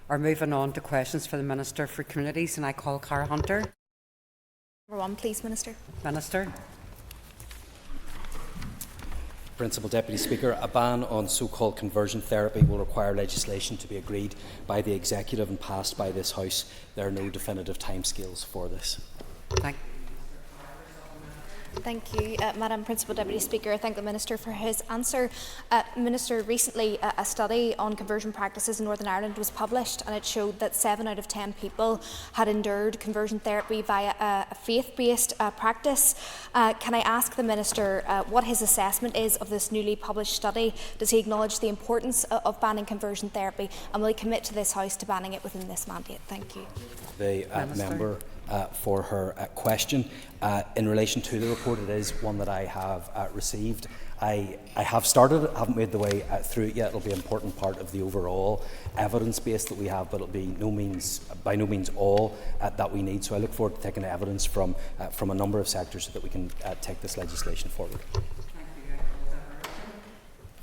We're moving on to questions for the Minister for Communities, and I call Cara Hunter. Number 1, please, Minister. Minister. Principal Deputy Speaker, a ban on so-called conversion therapy will require legislation to be agreed by the Executive and passed by this House. There are no definitive timescales for this. Thank you, Madam Principal Deputy Speaker. I thank the Minister for his answer. Minister, recently a study on conversion practices in Northern Ireland was published, and it showed that 7 out of 10 people had endured conversion therapy via a faith-based practice. Can I ask the Minister what his assessment is of this newly published study? Does he acknowledge the importance of banning conversion therapy, and will he commit to this House to banning it within this mandate? Thank you. The member for her question. In relation to the report, it is one that I have received. I have started it, haven't made the way through it yet. It'll be an important part of the overall evidence base that we have, but it'll be by no means all that we need. So I look forward to taking evidence from a number of sectors so that we can take this legislation forward.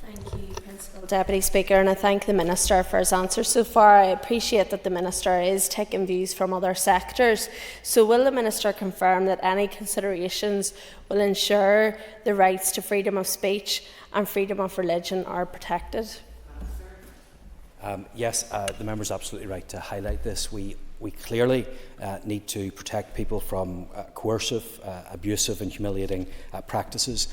Thank you, Principal Deputy Speaker, and I thank the Minister for his answer so far. I appreciate that the Minister is taking views from other sectors. So will the Minister confirm that any considerations will ensure the rights to freedom of speech and freedom of religion are protected? Yes, the member is absolutely right to highlight this. We clearly need to protect people from coercive, abusive and humiliating practices,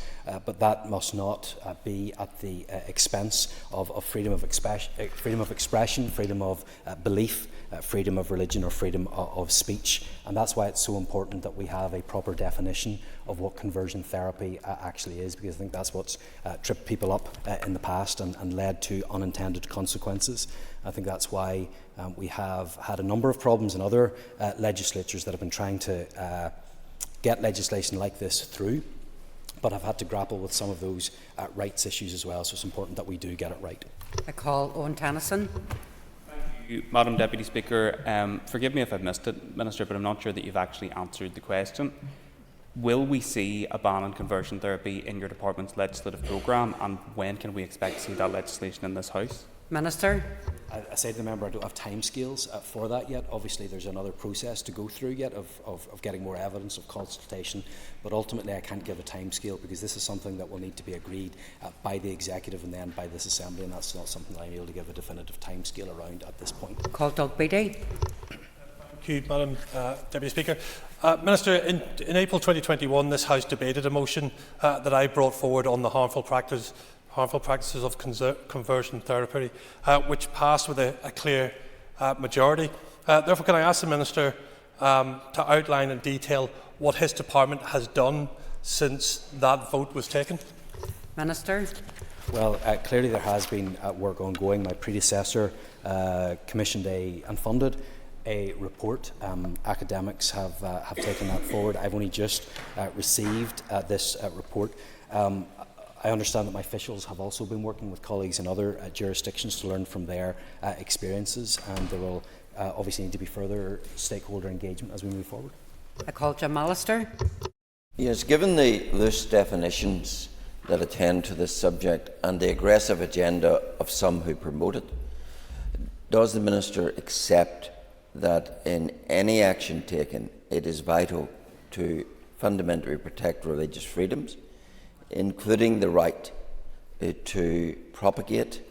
but that must not be at the expense of freedom of expression, freedom of belief, freedom of religion or freedom of speech. And that's why it's so important that we have a proper definition of what conversion therapy actually is, because I think that's what's tripped people up in the past and led to unintended consequences. I think that's why we have had a number of problems in other legislatures that have been trying to get legislation like this through, but have had to grapple with some of those rights issues as well. So it's important that we do get it right. I call Owen Tennyson. Thank you, Madam Deputy Speaker. Forgive me if I've missed it, Minister, but I'm not sure that you've actually answered the question. Will we see a ban on conversion therapy in your department's legislative programme, and when can we expect to see that legislation in this House? Minister. I say to the member I don't have timescales for that yet. Obviously there's another process to go through yet of getting more evidence, of consultation, but ultimately I can't give a timescale because this is something that will need to be agreed by the Executive and then by this Assembly, and that's not something that I'm able to give a definitive timescale around at this point. Call Doug Beattie. Thank you, Madam Deputy Speaker. Minister, in April 2021 this House debated a motion that I brought forward on the harmful practices of conversion therapy, which passed with a clear majority. Therefore, can I ask the Minister to outline in detail what his department has done since that vote was taken? Minister. Well, clearly there has been work ongoing. My predecessor commissioned and funded a report. Academics have taken that forward. I've only just received this report. I understand that my officials have also been working with colleagues in other jurisdictions to learn from their experiences, and there will obviously need to be further stakeholder engagement as we move forward. I call Jim Allister. Yes, given the loose definitions that attend to this subject and the aggressive agenda of some who promote it, does the Minister accept that in any action taken it is vital to fundamentally protect religious freedoms, including the right to propagate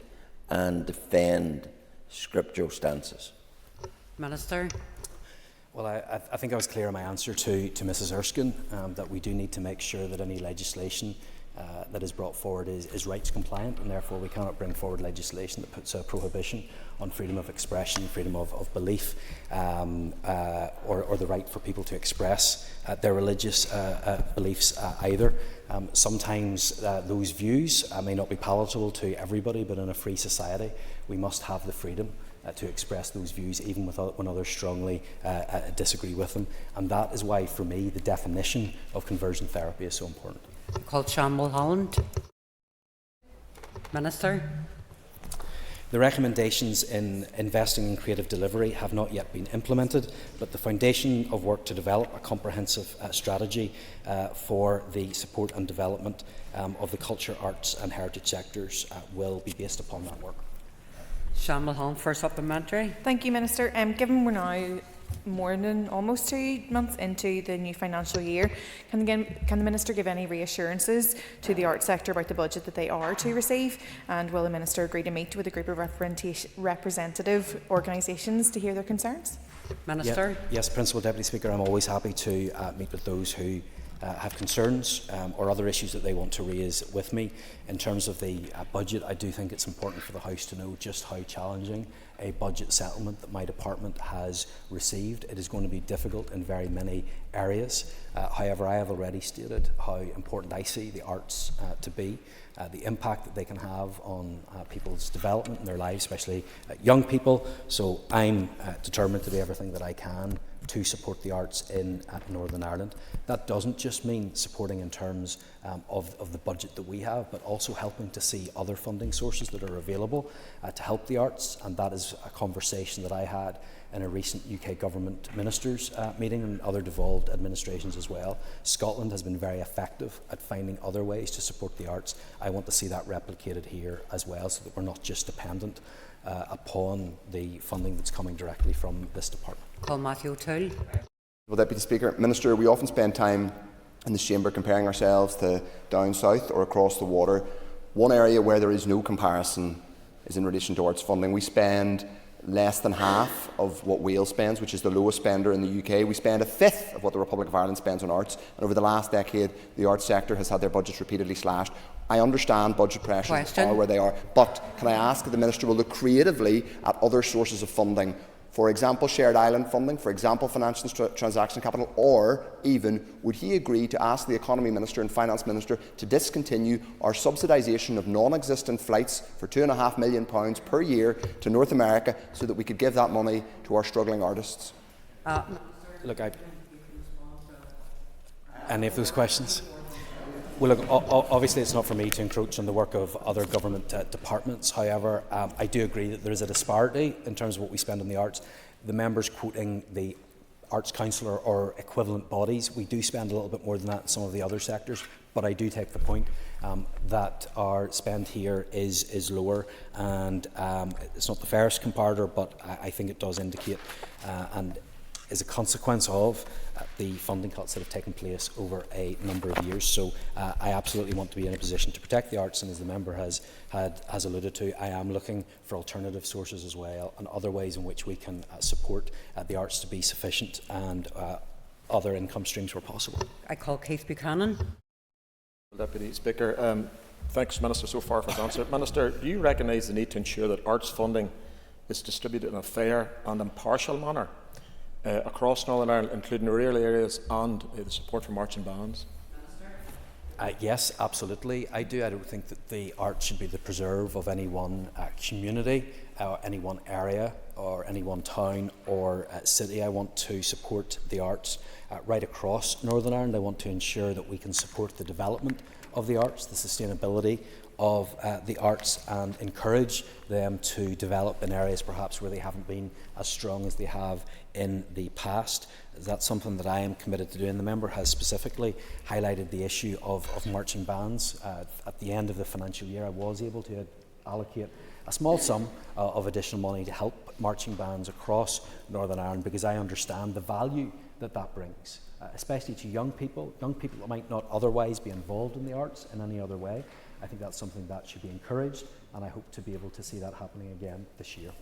and defend scriptural stances? Minister. Well, I think I was clear in my answer to Mrs Erskine that we do need to make sure that any legislation that is brought forward is rights compliant, and therefore we cannot bring forward legislation that puts a prohibition on freedom of expression, freedom of belief, or the right for people to express their religious beliefs either. Sometimes those views may not be palatable to everybody, but in a free society we must have the freedom to express those views even when others strongly disagree with them, and that is why for me the definition of conversion therapy is so important. Called Sean Mulholland. Minister. The recommendations in investing in creative delivery have not yet been implemented, but the foundation of work to develop a comprehensive strategy for the support and development of the culture, arts and heritage sectors will be based upon that work. Sean Mulholland for supplementary. Thank you, Minister. Given we're now more than almost 2 months into the new financial year, can the Minister give any reassurances to the arts sector about the budget that they are to receive? And will the Minister agree to meet with a group of representative organisations to hear their concerns? Minister. Yes, Principal Deputy Speaker, I'm always happy to meet with those who have concerns or other issues that they want to raise with me. In terms of the budget, I do think it's important for the House to know just how challenging a budget settlement that my department has received. It is going to be difficult in very many areas. However, I have already stated how important I see the arts to be, the impact that they can have on people's development in their lives, especially young people. So I'm determined to do everything that I can to support the arts in Northern Ireland. That doesn't just mean supporting in terms of the budget that we have, but also helping to see other funding sources that are available to help the arts, and that is a conversation that I had in a recent UK Government Ministers meeting and other devolved administrations as well. Scotland has been very effective at finding other ways to support the arts. I want to see that replicated here as well, so that we're not just dependent upon the funding that's coming directly from this department. Call Matthew O'Toole. Well, Deputy Speaker, Minister, we often spend time in this chamber comparing ourselves to down south or across the water. One area where there is no comparison is in relation to arts funding. We spend less than half of what Wales spends, which is the lowest spender in the UK. We spend a fifth of what the Republic of Ireland spends on arts, and over the last decade the arts sector has had their budgets repeatedly slashed. I understand budget pressures are where they are, but can I ask that the Minister will look creatively at other sources of funding, for example shared island funding, for example financial transaction capital, or even would he agree to ask the Economy Minister and Finance Minister to discontinue our subsidisation of non-existent flights for £2.5 million per year to North America, so that we could give that money to our struggling artists? Look, any of those questions? Well, look, obviously it's not for me to encroach on the work of other government departments. However, I do agree that there is a disparity in terms of what we spend on the arts. The members quoting the Arts Council or equivalent bodies, we do spend a little bit more than that in some of the other sectors, but I do take the point that our spend here is lower, and it's not the fairest comparator, but I think it does indicate and is a consequence of the funding cuts that have taken place over a number of years. So I absolutely want to be in a position to protect the arts, and as the member has alluded to, I am looking for alternative sources as well and other ways in which we can support the arts to be sufficient, and other income streams where possible. I call Keith Buchanan. Deputy Speaker, thanks Minister so far for his answer. Minister, do you recognise the need to ensure that arts funding is distributed in a fair and impartial manner across Northern Ireland, including rural areas, and the support for marching bands? Yes, absolutely. I do. I don't think that the arts should be the preserve of any one community, or any one area, or any one town or city. I want to support the arts right across Northern Ireland. I want to ensure that we can support the development of the arts, the sustainability of the arts, and encourage them to develop in areas perhaps where they haven't been as strong as they have in the past. That's something that I am committed to doing. The member has specifically highlighted the issue of marching bands. At the end of the financial year, I was able to allocate a small sum of additional money to help marching bands across Northern Ireland, because I understand the value that that brings, especially to young people that might not otherwise be involved in the arts in any other way. I think that's something that should be encouraged, and I hope to be able to see that happening again this year.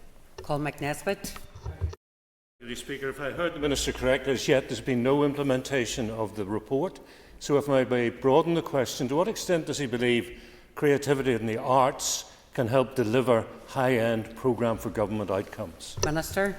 Call McNesbitt. Deputy Speaker, if I heard the Minister correctly, as yet there's been no implementation of the report. So if I may broaden the question, to what extent does he believe creativity in the arts can help deliver high-end programme for government outcomes? Minister.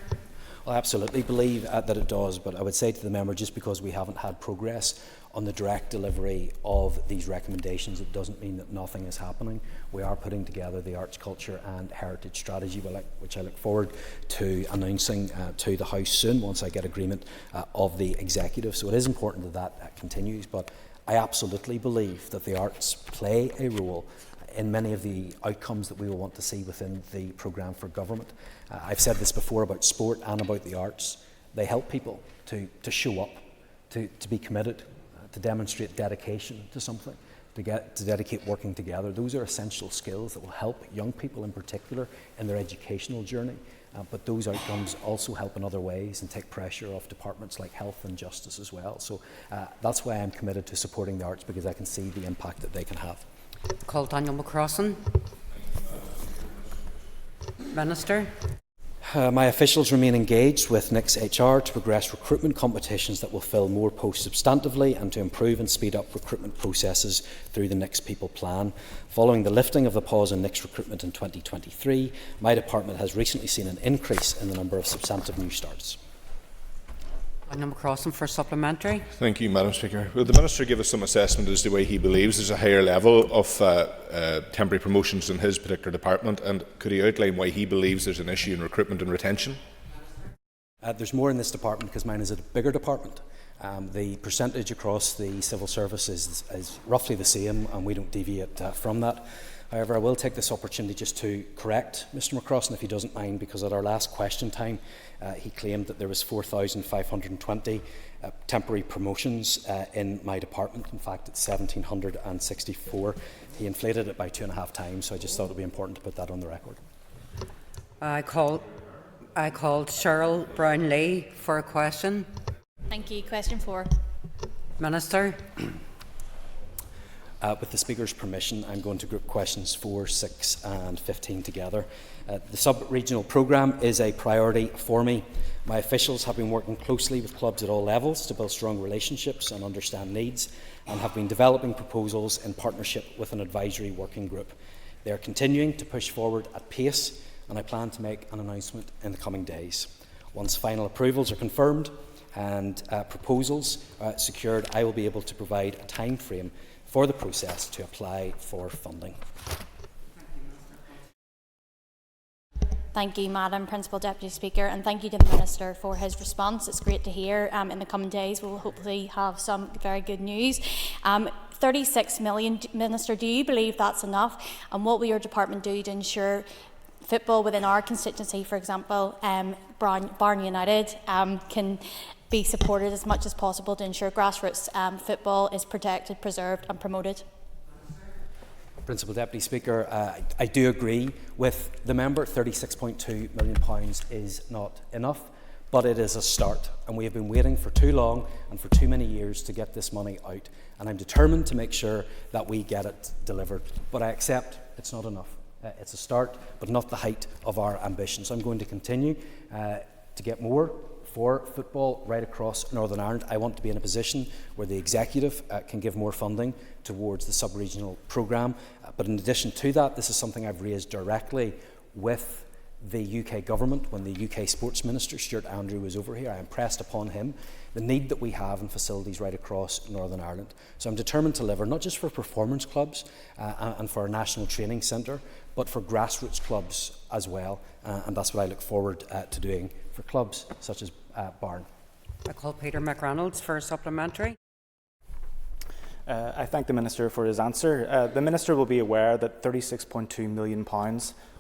Well, I absolutely believe that it does, but I would say to the member, just because we haven't had progress on the direct delivery of these recommendations, it doesn't mean that nothing is happening. We are putting together the Arts, Culture and Heritage Strategy, which I look forward to announcing to the House soon, once I get agreement of the Executive. So it is important that that continues, but I absolutely believe that the arts play a role in many of the outcomes that we will want to see within the programme for government. I've said this before about sport and about the arts. They help people to show up, to be committed, to demonstrate dedication to something. to dedicate working together. Those are essential skills that will help young people in particular in their educational journey. But those outcomes also help in other ways and take pressure off departments like health and justice as well. So that's why I'm committed to supporting the arts, because I can see the impact that they can have. Call Daniel McCrossan. Minister. My officials remain engaged with NIC's HR to progress recruitment competitions that will fill more posts substantively and to improve and speed up recruitment processes through the NIC's People Plan. Following the lifting of the pause on NIC's recruitment in 2023, my department has recently seen an increase in the number of substantive new starts. Daniel McCrossan for supplementary. Thank you, Madam Speaker. Will the Minister give us some assessment as to why he believes there's a higher level of temporary promotions in his particular department, and could he outline why he believes there's an issue in recruitment and retention? There's more in this department because mine is a bigger department. The percentage across the civil service is roughly the same, and we don't deviate from that. However, I will take this opportunity just to correct Mr McCrossan, if he doesn't mind, because at our last question time he claimed that there was 4,520 temporary promotions in my department. In fact, it's 1,764. He inflated it by 2.5 times, so I just thought it would be important to put that on the record. I called Cheryl Brown-Lee for a question. Thank you. Question 4. Minister. With the Speaker's permission, I'm going to group questions 4, 6 and 15 together. The sub-regional programme is a priority for me. My officials have been working closely with clubs at all levels to build strong relationships and understand needs, and have been developing proposals in partnership with an advisory working group. They are continuing to push forward at pace, and I plan to make an announcement in the coming days. Once final approvals are confirmed and proposals secured, I will be able to provide a time frame for the process to apply for funding. Thank you, Madam Principal Deputy Speaker, and thank you to the Minister for his response. It's great to hear. In the coming days, we'll hopefully have some very good news. 36 million, Minister, do you believe that's enough? And what will your department do to ensure football within our constituency, for example, Barn United, can be supported as much as possible to ensure grassroots football is protected, preserved and promoted? Principal Deputy Speaker, I do agree with the member. £36.2 million is not enough, but it is a start, and we have been waiting for too long and for too many years to get this money out, and I'm determined to make sure that we get it delivered. But I accept it's not enough. It's a start, but not the height of our ambition. So I'm going to continue to get more for football right across Northern Ireland. I want to be in a position where the executive can give more funding towards the sub-regional programme. But in addition to that, this is something I've raised directly with the UK government. When the UK Sports Minister, Stuart Andrew, was over here, I impressed upon him the need that we have in facilities right across Northern Ireland. So I'm determined to deliver, not just for performance clubs and for our national training centre, but for grassroots clubs as well. And that's what I look forward to doing for clubs such as Barn. I call Peter McReynolds for a supplementary. I thank the Minister for his answer. The Minister will be aware that £36.2 million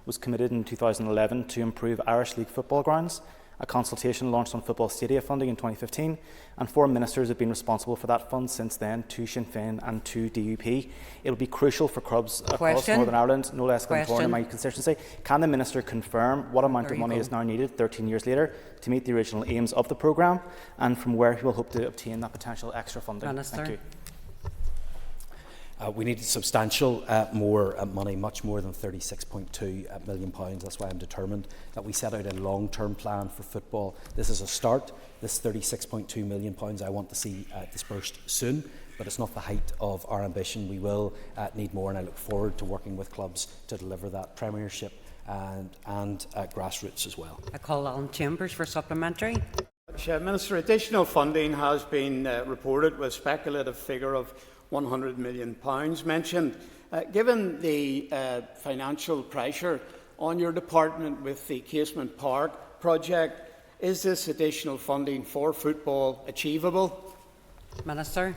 was committed in 2011 to improve Irish League football grounds. A consultation launched on football stadia funding in 2015, and 4 ministers have been responsible for that fund since then, 2 Sinn Féin and 2 DUP. It will be crucial for clubs across Northern Ireland, no less than Corn in my constituency. Can the Minister confirm what amount of money is now needed 13 years later to meet the original aims of the programme, and from where he will hope to obtain that potential extra funding? Minister. Thank you. We need substantial more money, much more than £36.2 million. That's why I'm determined that we set out a long-term plan for football. This is a start. This £36.2 million I want to see dispersed soon, but it's not the height of our ambition. We will need more, and I look forward to working with clubs to deliver that Premiership and grassroots as well. I call Alan Chambers for supplementary. Minister, additional funding has been reported with a speculative figure of £100 million mentioned. Given the financial pressure on your department with the Casement Park project, is this additional funding for football achievable? Minister.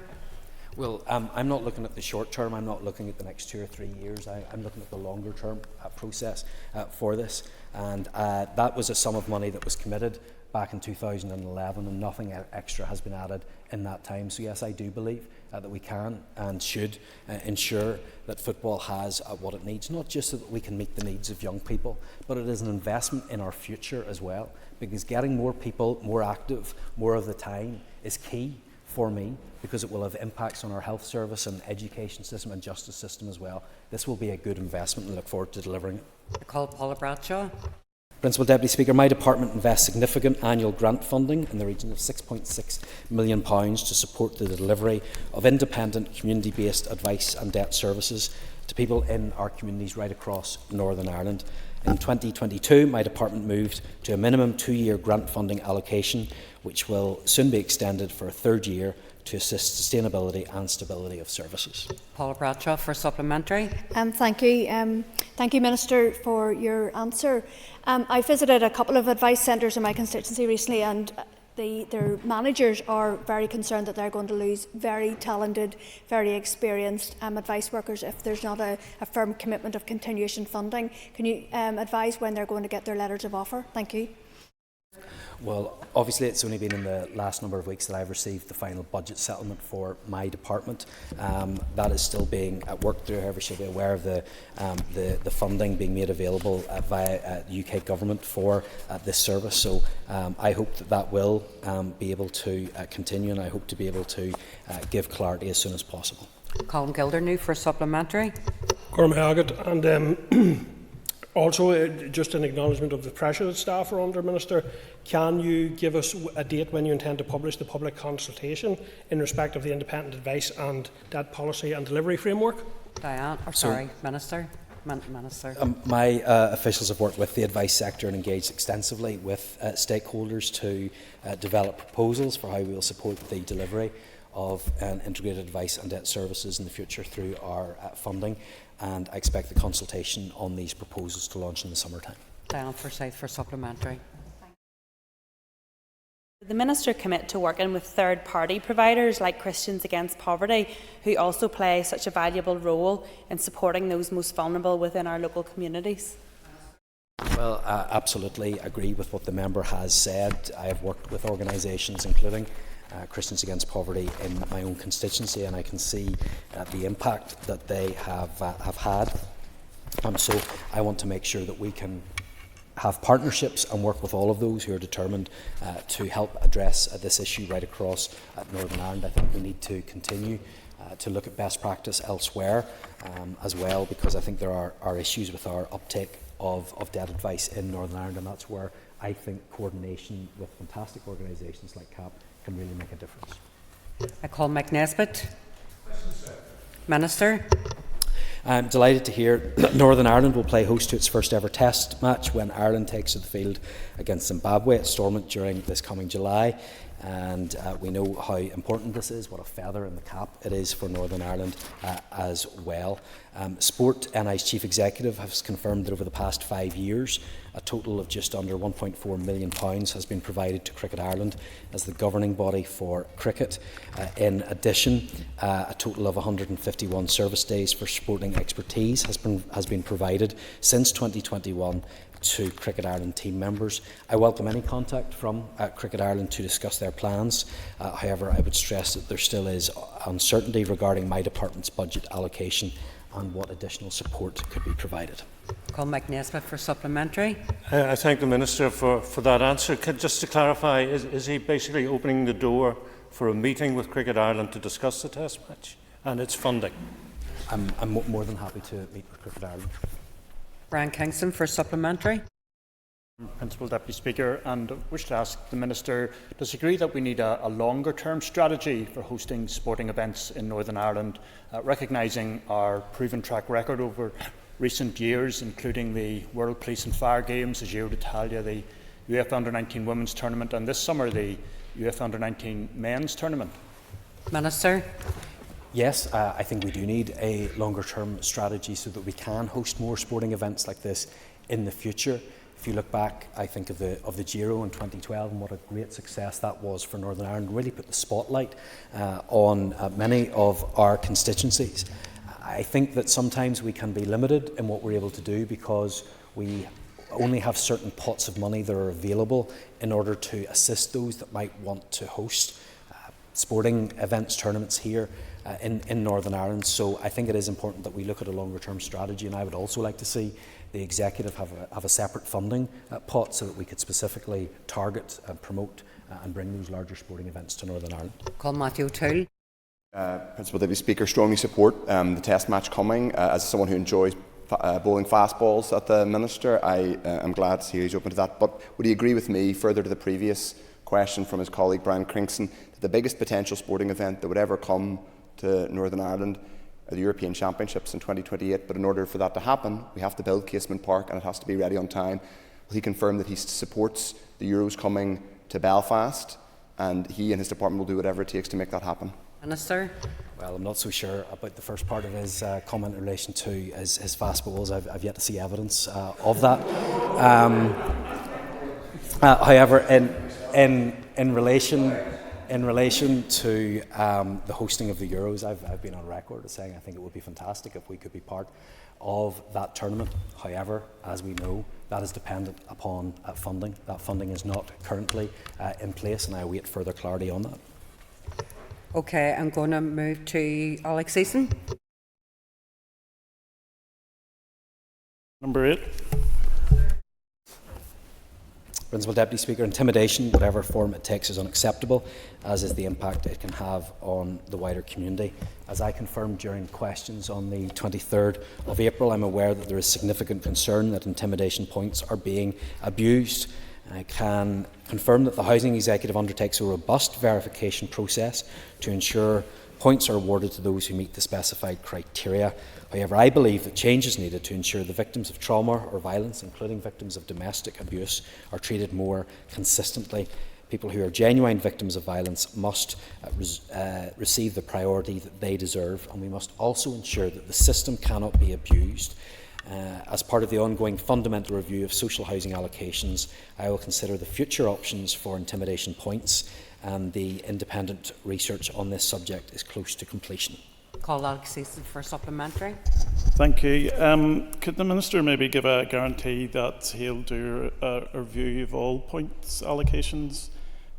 Well, I'm not looking at the short term. I'm not looking at the next 2 or 3 years. I'm looking at the longer term process for this. And that was a sum of money that was committed back in 2011, and nothing extra has been added in that time. So yes, I do believe that we can and should ensure that football has what it needs, not just so that we can meet the needs of young people, but it is an investment in our future as well, because getting more people more active more of the time is key for me, because it will have impacts on our health service and education system and justice system as well. This will be a good investment and I look forward to delivering it. I call Paula Bradshaw. Principal Deputy Speaker, my department invests significant annual grant funding in the region of £6.6 million to support the delivery of independent, community-based advice and debt services to people in our communities right across Northern Ireland. In 2022, my department moved to a minimum 2-year grant funding allocation, which will soon be extended for a 3rd year to assist sustainability and stability of services. Paula Bradshaw for supplementary. Thank you. Thank you, Minister, for your answer. I visited a couple of advice centres in my constituency recently, and their managers are very concerned that they're going to lose very talented, very experienced advice workers if there's not a firm commitment of continuation funding. Can you advise when they're going to get their letters of offer? Thank you. Well, obviously it's only been in the last number of weeks that I've received the final budget settlement for my department. That is still being worked through. However, should be aware of the funding being made available via the UK government for this service. So I hope that will be able to continue, and I hope to be able to give clarity as soon as possible. Colin Gildernew for supplementary. And also, just an acknowledgement of the pressure that staff are under, Minister, can you give us a date when you intend to publish the public consultation in respect of the independent advice and debt policy and delivery framework? Minister. My officials have worked with the advice sector and engaged extensively with stakeholders to develop proposals for how we will support the delivery of integrated advice and debt services in the future through our funding, and I expect the consultation on these proposals to launch in the summertime. Diane Forsyth for supplementary. Did the Minister commit to working with third-party providers like Christians Against Poverty, who also play such a valuable role in supporting those most vulnerable within our local communities? Well, I absolutely agree with what the member has said. I have worked with organisations including Christians Against Poverty in my own constituency, and I can see the impact that they have had. So I want to make sure that we can have partnerships and work with all of those who are determined to help address this issue right across Northern Ireland. I think we need to continue to look at best practice elsewhere as well, because I think there are issues with our uptake of debt advice in Northern Ireland, and that's where I think coordination with fantastic organisations like CAP can really make a difference. I call Mike Nesbitt. Minister. I'm delighted to hear that Northern Ireland will play host to its first ever test match when Ireland takes to the field against Zimbabwe at Stormont during this coming July. And we know how important this is, what a feather in the cap it is for Northern Ireland as well. Sport NI's Chief Executive has confirmed that over the past 5 years, a total of just under £1.4 million has been provided to Cricket Ireland as the governing body for cricket. In addition, a total of 151 service days for sporting expertise has been provided since 2021 to Cricket Ireland team members. I welcome any contact from Cricket Ireland to discuss their plans. However, I would stress that there still is uncertainty regarding my department's budget allocation and what additional support could be provided. Call Mike Nesbitt for supplementary. I thank the Minister for that answer. Just to clarify, is he basically opening the door for a meeting with Cricket Ireland to discuss the test match and its funding? I'm more than happy to meet with Cricket Ireland. Brian Kingston for supplementary. Principal Deputy Speaker, and I wish to ask the Minister, does he agree that we need a longer-term strategy for hosting sporting events in Northern Ireland, recognising our proven track record over recent years, including the World Police and Fire Games, the Giro d'Italia, the UEFA Under-19 Women's Tournament, and this summer the UEFA Under-19 Men's Tournament? Minister. Yes, I think we do need a longer-term strategy so that we can host more sporting events like this in the future. If you look back, I think of the Giro in 2012 and what a great success that was for Northern Ireland, really put the spotlight on many of our constituencies. I think that sometimes we can be limited in what we're able to do because we only have certain pots of money that are available in order to assist those that might want to host sporting events, tournaments here in Northern Ireland. So I think it is important that we look at a longer term strategy, and I would also like to see the executive have a separate funding pot so that we could specifically target and promote and bring those larger sporting events to Northern Ireland. Call Matthew O'Toole. Principal Deputy Speaker, strongly support the test match coming. As someone who enjoys bowling fastballs at the Minister, I am glad to see he's open to that. But would he agree with me, further to the previous question from his colleague Brian Crinkson, that the biggest potential sporting event that would ever come to Northern Ireland are the European Championships in 2028, but in order for that to happen, we have to build Casement Park and it has to be ready on time. Will he confirm that he supports the Euros coming to Belfast, and he and his department will do whatever it takes to make that happen? Minister. Well, I'm not so sure about the first part of his comment in relation to his fast bowls. I've yet to see evidence of that. However, in relation to the hosting of the Euros, I've been on record as saying I think it would be fantastic if we could be part of that tournament. However, as we know, that is dependent upon funding. That funding is not currently in place, and I await further clarity on that. Okay, I'm going to move to Alex Eason. Number 8. Principal Deputy Speaker, intimidation, whatever form it takes, is unacceptable, as is the impact it can have on the wider community. As I confirmed during questions on the 23rd of April, I'm aware that there is significant concern that intimidation points are being abused. I can confirm that the Housing Executive undertakes a robust verification process to ensure points are awarded to those who meet the specified criteria. However, I believe that change is needed to ensure the victims of trauma or violence, including victims of domestic abuse, are treated more consistently. People who are genuine victims of violence must receive the priority that they deserve, and we must also ensure that the system cannot be abused. As part of the ongoing fundamental review of social housing allocations, I will consider the future options for intimidation points, and the independent research on this subject is close to completion. Call Alex Eason for supplementary. Thank you. Could the Minister maybe give a guarantee that he'll do a review of all points allocations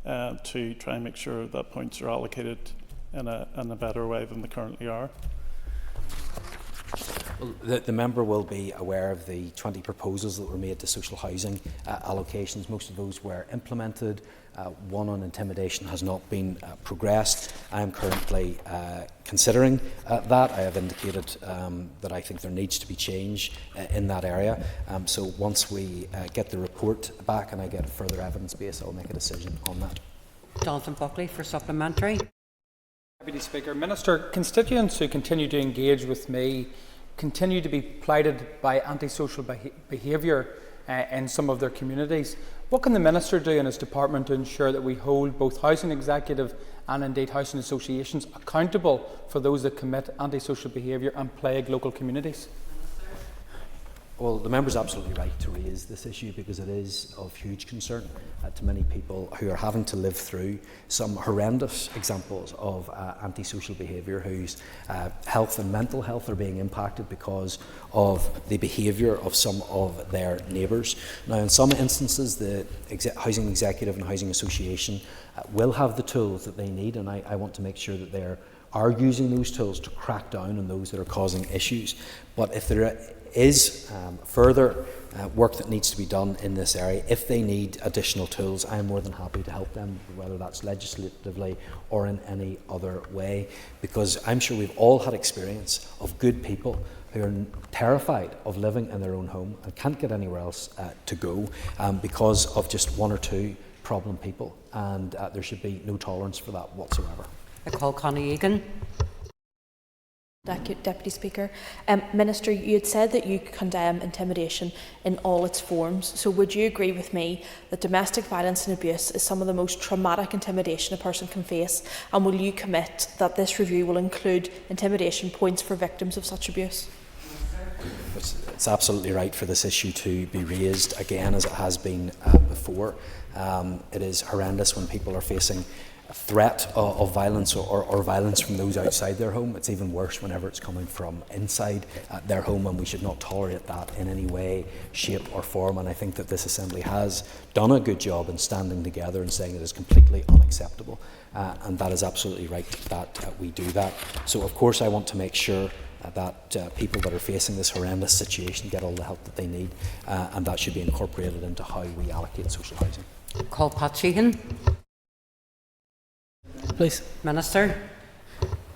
to try and make sure that points are allocated in a better way than they currently are? Well, the member will be aware of the 20 proposals that were made to social housing allocations. Most of those were implemented. One on intimidation has not been progressed. I am currently considering that. I have indicated that I think there needs to be change in that area. So once we get the report back and I get further evidence base, I'll make a decision on that. Jonathan Buckley for supplementary. Deputy Speaker, Minister, constituents who continue to engage with me continue to be plighted by antisocial behaviour in some of their communities. What can the Minister do in his department to ensure that we hold both housing executive and indeed housing associations accountable for those that commit antisocial behaviour and plague local communities? Well, the member is absolutely right to raise this issue because it is of huge concern to many people who are having to live through some horrendous examples of antisocial behaviour, whose health and mental health are being impacted because of the behaviour of some of their neighbours. Now, in some instances, the housing executive and housing association will have the tools that they need, and I want to make sure that they are using those tools to crack down on those that are causing issues. But if there is further work that needs to be done in this area, if they need additional tools, I am more than happy to help them, whether that's legislatively or in any other way, because I'm sure we've all had experience of good people who are terrified of living in their own home and can't get anywhere else to go because of just one or two problem people, and there should be no tolerance for that whatsoever. I call Connie Egan. Deputy Speaker. Minister, you had said that you condemn intimidation in all its forms. So would you agree with me that domestic violence and abuse is some of the most traumatic intimidation a person can face? And will you commit that this review will include intimidation points for victims of such abuse? It's absolutely right for this issue to be raised again, as it has been before. It is horrendous when people are facing a threat of violence or violence from those outside their home. It's even worse whenever it's coming from inside their home, and we should not tolerate that in any way, shape or form. And I think that this Assembly has done a good job in standing together and saying it is completely unacceptable, and that is absolutely right that we do that. So of course I want to make sure that people that are facing this horrendous situation get all the help that they need, and that should be incorporated into how we allocate social housing. Call Pat Sheehan. Please. Minister.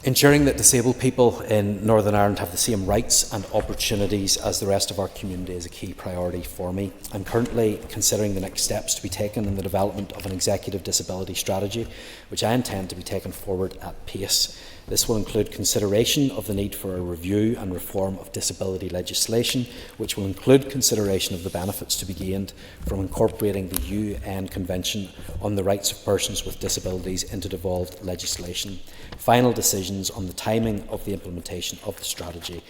Ensuring that disabled people in Northern Ireland have the same rights and opportunities as the rest of our community is a key priority for me. I'm currently considering the next steps to be taken in the development of an executive disability strategy, which I intend to be taken forward at pace. This will include consideration of the need for a review and reform of disability legislation, which will include consideration of the benefits to be gained from incorporating the UN Convention on the Rights of Persons with Disabilities into devolved legislation. Final decisions on the timing of the implementation of the strategy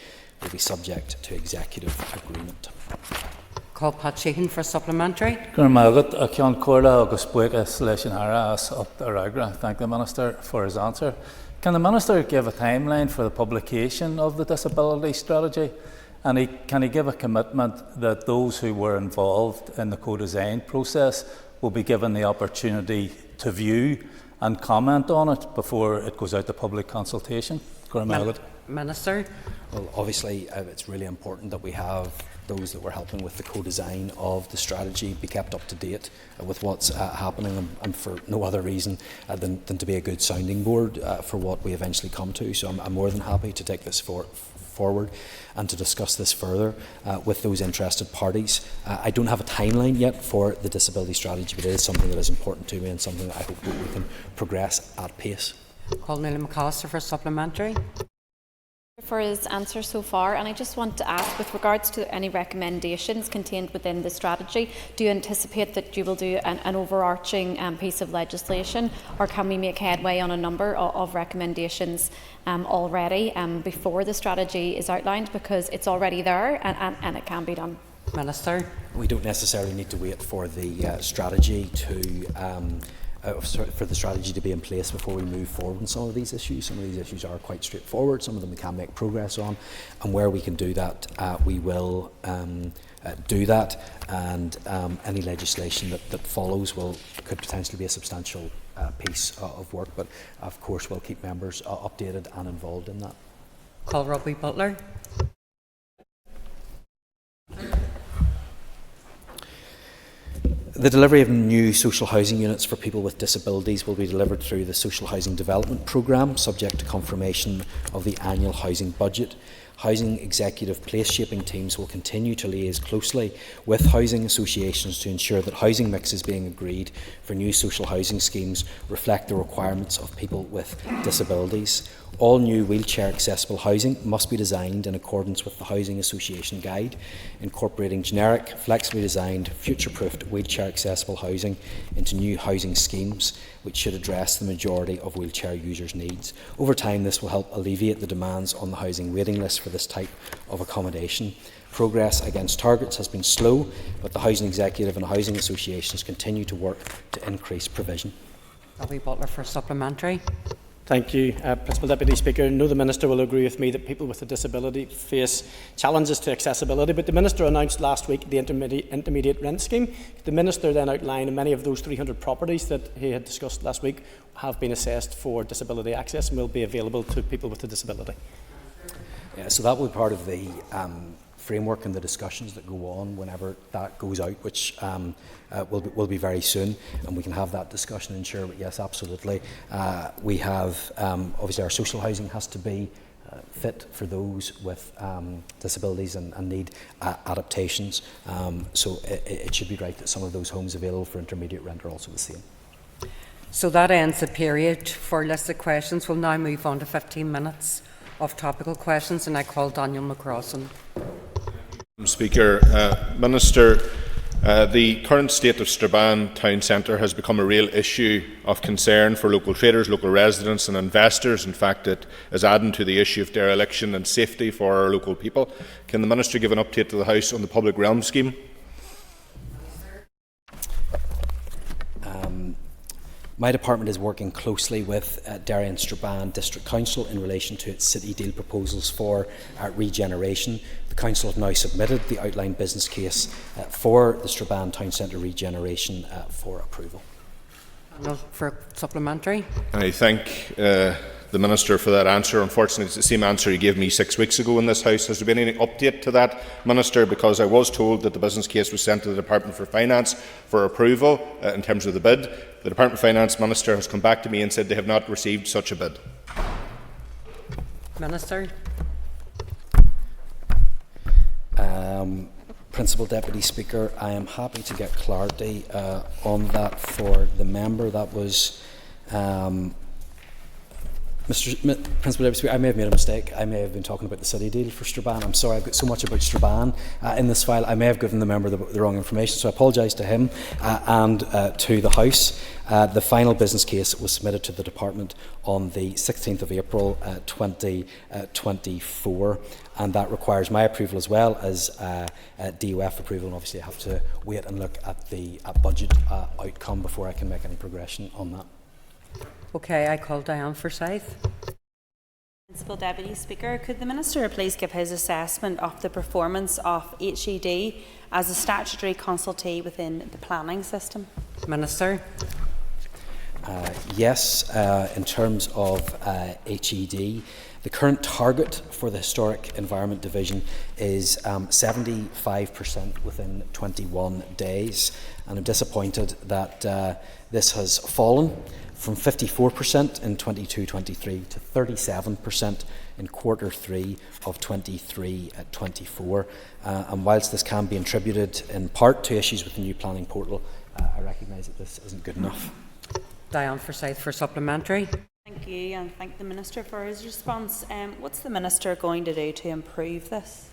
will be subject to executive agreement. Call Pat Sheehan for supplementary. Thank the Minister for his answer. Can the Minister give a timeline for the publication of the disability strategy? And can he give a commitment that those who were involved in the co-design process will be given the opportunity to view and comment on it before it goes out to public consultation? Minister. Well, obviously, it's really important that we have those that we're helping with the co-design of the strategy be kept up to date with what's happening, and for no other reason than to be a good sounding board for what we eventually come to. So I'm more than happy to take this forward and to discuss this further with those interested parties. I don't have a timeline yet for the disability strategy, but it is something that is important to me and something that I hope that we can progress at pace. Call Neil McAllister for supplementary. For his answer so far, and I just want to ask, with regards to any recommendations contained within the strategy, do you anticipate that you will do an overarching piece of legislation, or can we make headway on a number of recommendations already before the strategy is outlined, because it's already there and it can be done? Minister. We don't necessarily need to wait for the strategy for the strategy to be in place before we move forward on some of these issues. Some of these issues are quite straightforward, some of them we can make progress on, and where we can do that, we will do that, and any legislation that follows could potentially be a substantial piece of work, but of course we'll keep members updated and involved in that. Call Robbie Butler. The delivery of new social housing units for people with disabilities will be delivered through the Social Housing Development Programme, subject to confirmation of the annual housing budget. Housing executive place shaping teams will continue to liaise closely with housing associations to ensure that housing mixes being agreed for new social housing schemes reflect the requirements of people with disabilities. All new wheelchair accessible housing must be designed in accordance with the Housing Association Guide, incorporating generic, flexibly designed, future-proofed wheelchair accessible housing into new housing schemes, which should address the majority of wheelchair users' needs. Over time, this will help alleviate the demands on the housing waiting list for this type of accommodation. Progress against targets has been slow, but the Housing Executive and housing associations continue to work to increase provision. Robbie Butler for supplementary. Thank you, Principal Deputy Speaker. I know the Minister will agree with me that people with a disability face challenges to accessibility, but the Minister announced last week the intermediate rent scheme. The Minister then outlined many of those 300 properties that he had discussed last week have been assessed for disability access and will be available to people with a disability. Yeah, so that will be part of the framework and the discussions that go on whenever that goes out, which will be very soon, and we can have that discussion and ensure. But yes, absolutely. We have obviously our social housing has to be fit for those with disabilities and need adaptations. So it should be right that some of those homes available for intermediate rent are also the same. So that ends the period for listed questions. We'll now move on to 15 minutes of topical questions, and I call Daniel McCrossan. Speaker, Minister, The current state of Strabane town centre has become a real issue of concern for local traders, local residents and investors. In fact, it is adding to the issue of dereliction and safety for our local people. Can the Minister give an update to the House on the public realm scheme? My department is working closely with Derry and Strabane District Council in relation to its City Deal proposals for regeneration. The Council have now submitted the outlined business case for the Strabane Town Centre regeneration for approval. For supplementary. I thank the Minister for that answer. Unfortunately, it's the same answer he gave me 6 weeks ago in this House. Has there been any update to that, Minister? Because I was told that the business case was sent to the Department for Finance for approval in terms of the bid. The Department of Finance Minister has come back to me and said they have not received such a bid. Minister. Principal Deputy Speaker, I am happy to get clarity on that for the member. That was Principal Deputy Speaker, I may have made a mistake. I may have been talking about the City Deal for Strabane. I'm sorry, I've got so much about Strabane in this file. I may have given the member the wrong information, so I apologise to him and to the House. The final business case was submitted to the Department on the 16th of April 2024, and that requires my approval as well as DOF approval, and obviously I have to wait and look at the budget outcome before I can make any progression on that. Okay, I call Diane Forsyth. Principal Deputy Speaker, could the Minister please give his assessment of the performance of HED as a statutory consultee within the planning system? Minister. Yes, in terms of HED, the current target for the Historic Environment Division is 75% within 21 days, and I'm disappointed that this has fallen from 54% in 22-23 to 37% in Q3 of 23-24. And whilst this can be attributed in part to issues with the new planning portal, I recognise that this isn't good enough. Diane Forsyth for supplementary. Thank you, and thank the Minister for his response. What's the Minister going to do to improve this?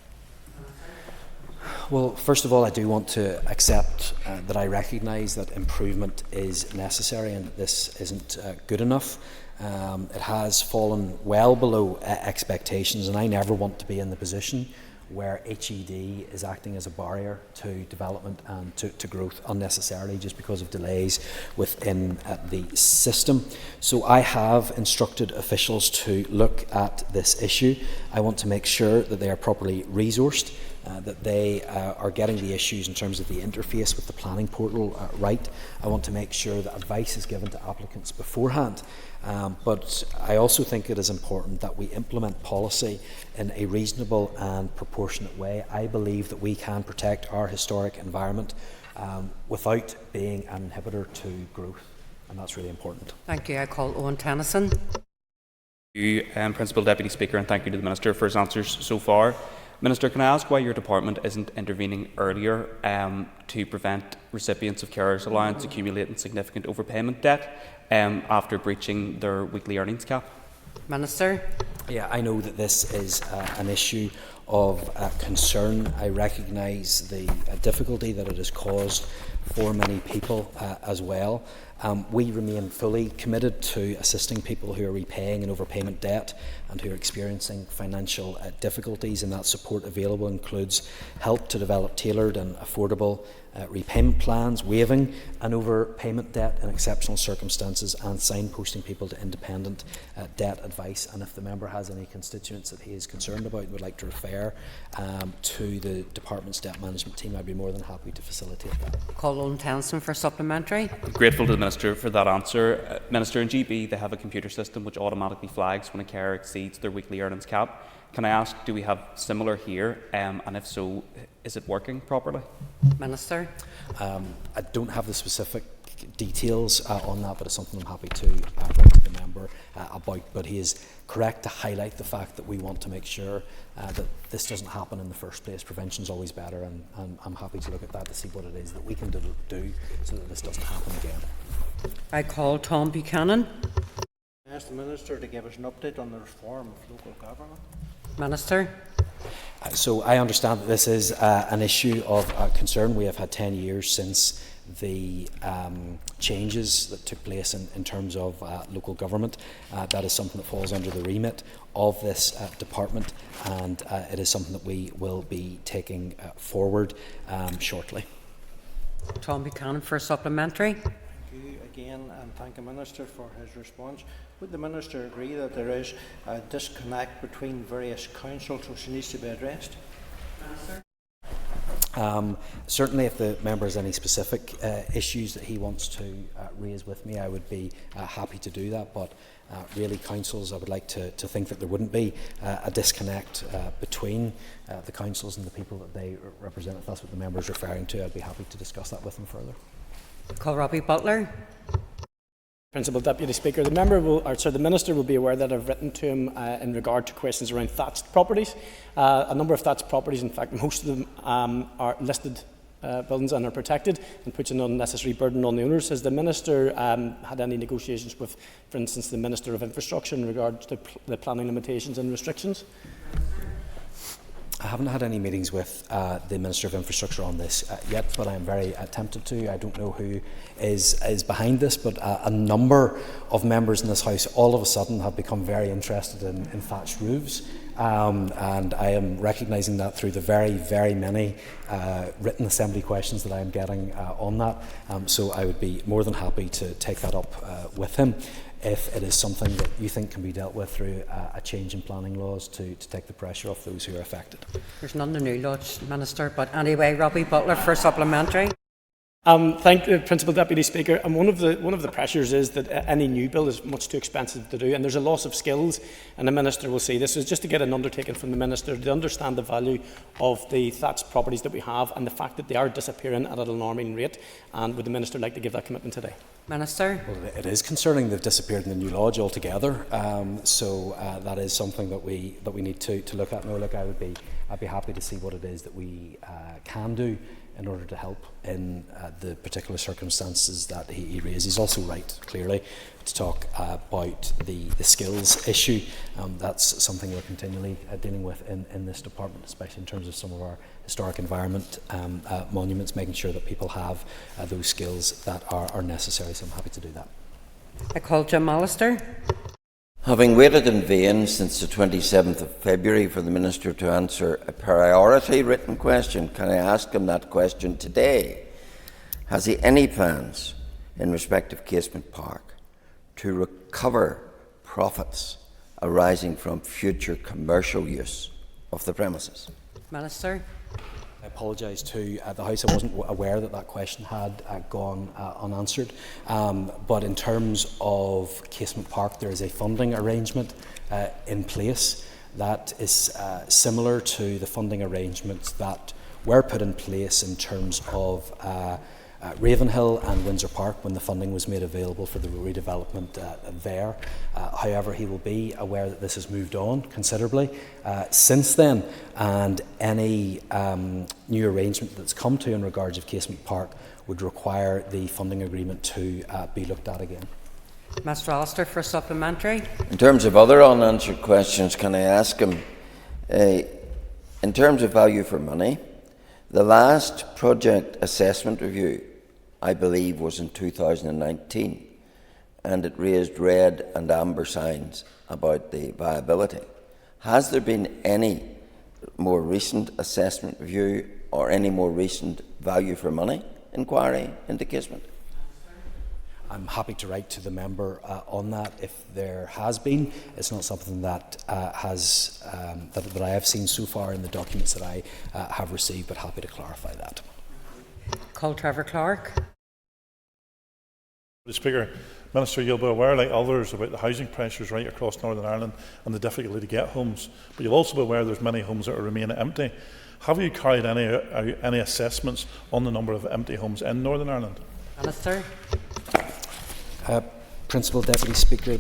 Well, first of all, I do want to accept that I recognise that improvement is necessary and that this isn't good enough. It has fallen well below expectations, and I never want to be in the position where HED is acting as a barrier to development and to growth unnecessarily just because of delays within the system. So I have instructed officials to look at this issue. I want to make sure that they are properly resourced, that they are getting the issues in terms of the interface with the planning portal right. I want to make sure that advice is given to applicants beforehand. But I also think it is important that we implement policy in a reasonable and proportionate way. I believe that we can protect our historic environment without being an inhibitor to growth, and that's really important. Thank you. I call Owen Tennyson. Thank you, Principal Deputy Speaker, and thank you to the Minister for his answers so far. Minister, can I ask why your department isn't intervening earlier to prevent recipients of carers' allowance accumulating significant overpayment debt after breaching their weekly earnings cap? Minister. Yeah, I know that this is an issue of concern. I recognise the difficulty that it has caused for many people as well. We remain fully committed to assisting people who are repaying an overpayment debt and who are experiencing financial difficulties, and that support available includes help to develop tailored and affordable repayment plans, waiving an overpayment debt in exceptional circumstances, and signposting people to independent debt advice. And if the member has any constituents that he is concerned about and would like to refer to the Department's debt management team, I'd be more than happy to facilitate that. Call Owen Tennyson for supplementary. Grateful to the Minister for that answer. Minister, in GB they have a computer system which automatically flags when a carer exceeds their weekly earnings cap. Can I ask, do we have similar here, and if so, is it working properly? Minister. I don't have the specific details on that, but it's something I'm happy to bring to the member about. But he is correct to highlight the fact that we want to make sure that this doesn't happen in the first place. Prevention is always better, and I'm happy to look at that to see what it is that we can do so that this doesn't happen again. I call Tom Buchanan. I ask the Minister to give us an update on the reform of local government. Minister. So I understand that this is an issue of concern. We have had 10 years since the changes that took place in terms of local government. That is something that falls under the remit of this department, and it is something that we will be taking forward shortly. Tom Buchanan for a supplementary. Thank you again, and thank the Minister for his response. Would the Minister agree that there is a disconnect between various councils which needs to be addressed? Certainly, if the member has any specific issues that he wants to raise with me, I would be happy to do that. But really, councils, I would like to think that there wouldn't be a disconnect between the councils and the people that they represent. If that's what the member is referring to, I'd be happy to discuss that with him further. Call Robbie Butler. Principal Deputy Speaker, the Minister will be aware that I've written to him in regard to questions around thatched properties. A number of thatched properties, in fact most of them are listed buildings and are protected, and puts an unnecessary burden on the owners. Has the Minister had any negotiations with, for instance, the Minister of Infrastructure in regard to the planning limitations and restrictions? I haven't had any meetings with the Minister of Infrastructure on this yet, but I'm very tempted to. I don't know who is behind this, but a number of members in this House all of a sudden have become very interested in thatched roofs, and I am recognising that through the very, very many written Assembly questions that I am getting on that. So I would be more than happy to take that up with him, if it is something that you think can be dealt with through a change in planning laws to take the pressure off those who are affected. There's none in the new laws, Minister, but anyway, Robbie Butler for supplementary. Thank you, Principal Deputy Speaker. And one of the pressures is that any new build is much too expensive to do, and there's a loss of skills, and the Minister will see this. So just to get an undertaking from the Minister to understand the value of the thatched properties that we have and the fact that they are disappearing at an alarming rate, and would the Minister like to give that commitment today? Minister. Well, it is concerning they've disappeared in the new lodge altogether. So that is something that we need to look at. No, look, I'd be happy to see what it is that we can do in order to help in the particular circumstances that he raised. He's also right, clearly, to talk about the skills issue. That's something we're continually dealing with in this department, especially in terms of some of our historic environment monuments, making sure that people have those skills that are necessary. So I'm happy to do that. I call Jim Allister. Having waited in vain since the 27th of February for the Minister to answer a priority written question, can I ask him that question today? Has he any plans in respect of Casement Park to recover profits arising from future commercial use of the premises? Minister. I apologise to the House. I wasn't aware that question had gone unanswered. But in terms of Casement Park, there is a funding arrangement in place that is similar to the funding arrangements that were put in place in terms of Ravenhill and Windsor Park when the funding was made available for the redevelopment there. However, he will be aware that this has moved on considerably since then, and any new arrangement that's come to in regards of Casement Park would require the funding agreement to be looked at again. Mr. Allister for a supplementary. In terms of other unanswered questions, can I ask him, in terms of value for money, the last project assessment review, I believe, was in 2019, and it raised red and amber signs about the viability. Has there been any more recent assessment review or any more recent value for money inquiry into Casement? I'm happy to write to the member on that if there has been. It's not something that that I have seen so far in the documents that I have received, but happy to clarify that. Call Trevor Clark. Mr. Speaker, Minister, you'll be aware, like others, about the housing pressures right across Northern Ireland and the difficulty to get homes. But you'll also be aware there's many homes that remain empty. Have you carried any assessments on the number of empty homes in Northern Ireland? Minister. Principal Deputy Speaker,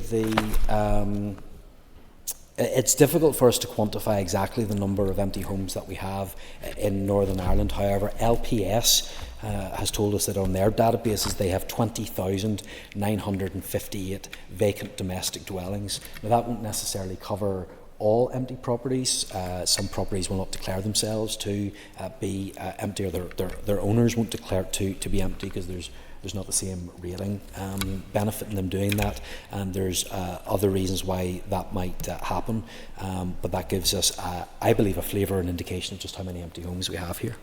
it's difficult for us to quantify exactly the number of empty homes that we have in Northern Ireland. However, LPS has told us that on their databases they have 20,958 vacant domestic dwellings. Now, that won't necessarily cover all empty properties. Some properties will not declare themselves to be empty, or their owners won't declare it to be empty because there's not the same rating benefit in them doing that, and there's other reasons why that might happen, but that gives us, I believe, a flavour and indication of just how many empty homes we have here.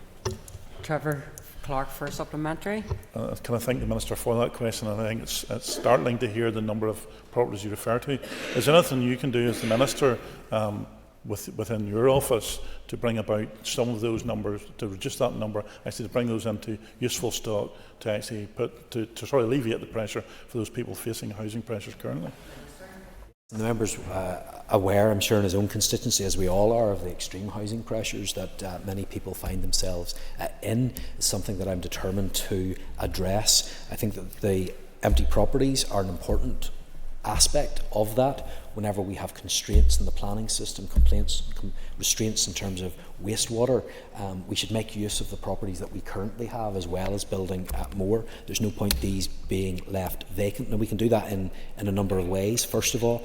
Trevor Clark for a supplementary. Can I thank the Minister for that question? And I think it's startling to hear the number of properties you refer to. Is there anything you can do as the Minister within your office to bring about some of those numbers, to reduce that number, actually to bring those into useful stock, to actually to sort of alleviate the pressure for those people facing housing pressures currently? The member's aware, I'm sure, in his own constituency, as we all are, of the extreme housing pressures that many people find themselves in. It's something that I'm determined to address. I think that the empty properties are an important aspect of that. Whenever we have constraints in the planning system, restraints in terms of wastewater, we should make use of the properties that we currently have, as well as building more. There's no point these being left vacant. Now, we can do that in a number of ways. First of all,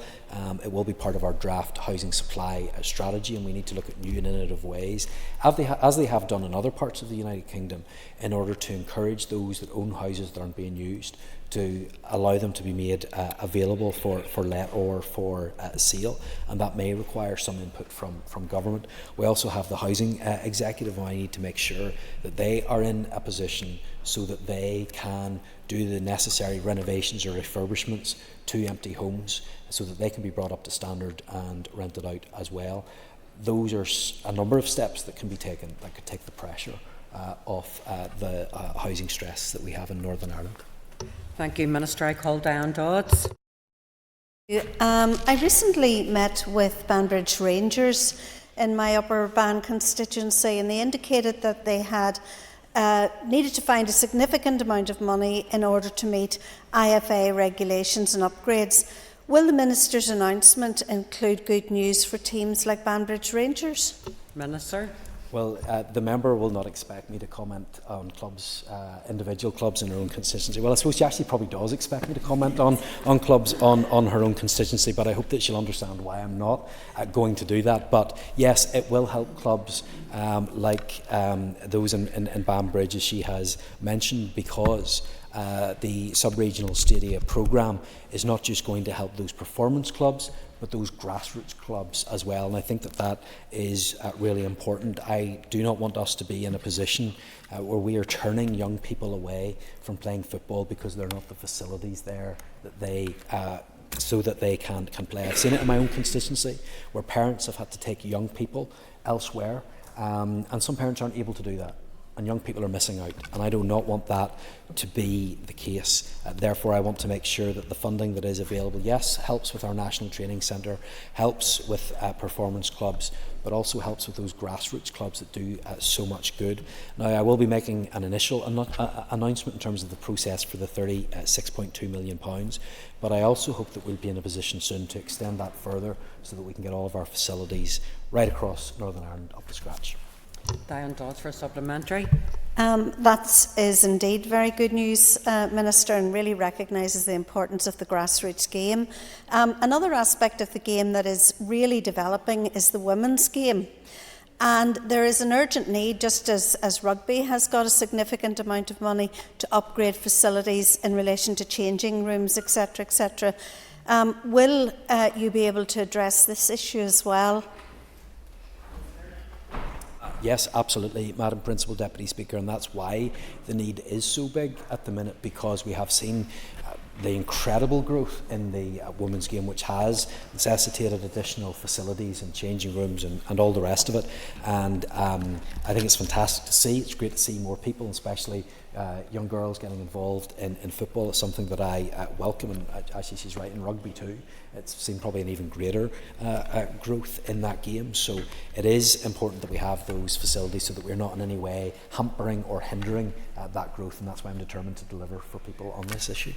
it will be part of our draft housing supply strategy, and we need to look at new and innovative ways, as they have done in other parts of the United Kingdom, in order to encourage those that own houses that aren't being used to allow them to be made available for let or for sale, and that may require some input from government. We also have the housing executive, and I need to make sure that they are in a position so that they can do the necessary renovations or refurbishments to empty homes so that they can be brought up to standard and rented out as well. Those are a number of steps that can be taken that could take the pressure off the housing stress that we have in Northern Ireland. Thank you, Minister. I call Diane Dodds. I recently met with Banbridge Rangers in my Upper Ban constituency, and they indicated that they had needed to find a significant amount of money in order to meet IFA regulations and upgrades. Will the Minister's announcement include good news for teams like Banbridge Rangers? Minister. Well, the member will not expect me to comment on clubs, individual clubs in her own constituency. Well, I suppose she actually probably does expect me to comment on clubs on her own constituency, but I hope that she'll understand why I'm not going to do that. But yes, it will help clubs like those in Banbridge, as she has mentioned, because the sub-regional stadia programme is not just going to help those performance clubs, but those grassroots clubs as well. And I think that is really important. I do not want us to be in a position where we are turning young people away from playing football because there are not the facilities there that they so that they can play. I've seen it in my own constituency where parents have had to take young people elsewhere, and some parents aren't able to do that, and young people are missing out, and I do not want that to be the case. Therefore, I want to make sure that the funding that is available, yes, helps with our National Training Centre, helps with performance clubs, but also helps with those grassroots clubs that do so much good. Now, I will be making an initial announcement in terms of the process for the £36.2 million, but I also hope that we'll be in a position soon to extend that further so that we can get all of our facilities right across Northern Ireland up to scratch. Diane Dodds for a supplementary. That is indeed very good news, Minister, and really recognises the importance of the grassroots game. Another aspect of the game that is really developing is the women's game. And there is an urgent need, just as rugby has got a significant amount of money, to upgrade facilities in relation to changing rooms, etc., etc. Will you be able to address this issue as well? Yes, absolutely, Madam Principal Deputy Speaker, and that's why the need is so big at the minute, because we have seen the incredible growth in the women's game, which has necessitated additional facilities and changing rooms and all the rest of it. And I think it's fantastic to see. It's great to see more people, especially young girls, getting involved in football. It's something that I welcome, and actually she's right, in rugby too. It's seen probably an even greater growth in that game. So it is important that we have those facilities so that we're not in any way hampering or hindering that growth, and that's why I'm determined to deliver for people on this issue.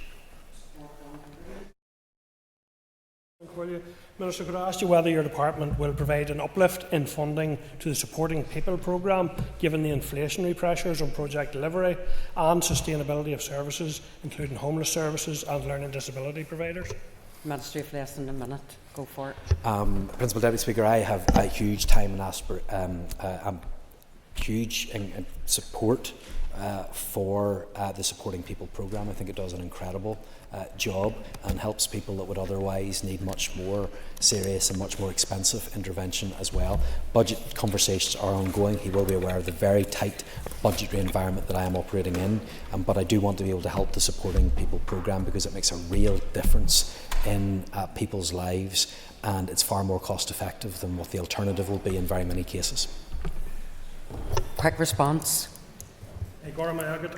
Minister, could I ask you whether your department will provide an uplift in funding to the Supporting People programme, given the inflationary pressures on project delivery and sustainability of services, including homeless services and learning disability providers? Minister, if less than a minute, go for it. Principal Deputy Speaker, I have a huge time and huge support for the Supporting People programme. I think it does an incredible job and helps people that would otherwise need much more serious and much more expensive intervention as well. Budget conversations are ongoing. He will be aware of the very tight budgetary environment that I am operating in, but I do want to be able to help the Supporting People programme because it makes a real difference in people's lives, and it's far more cost effective than what the alternative will be in very many cases. Quick response.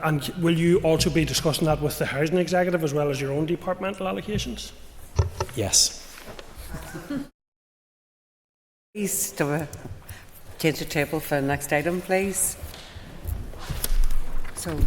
And will you also be discussing that with the Housing Executive as well as your own departmental allocations? Yes. Please change the table for the next item, please. So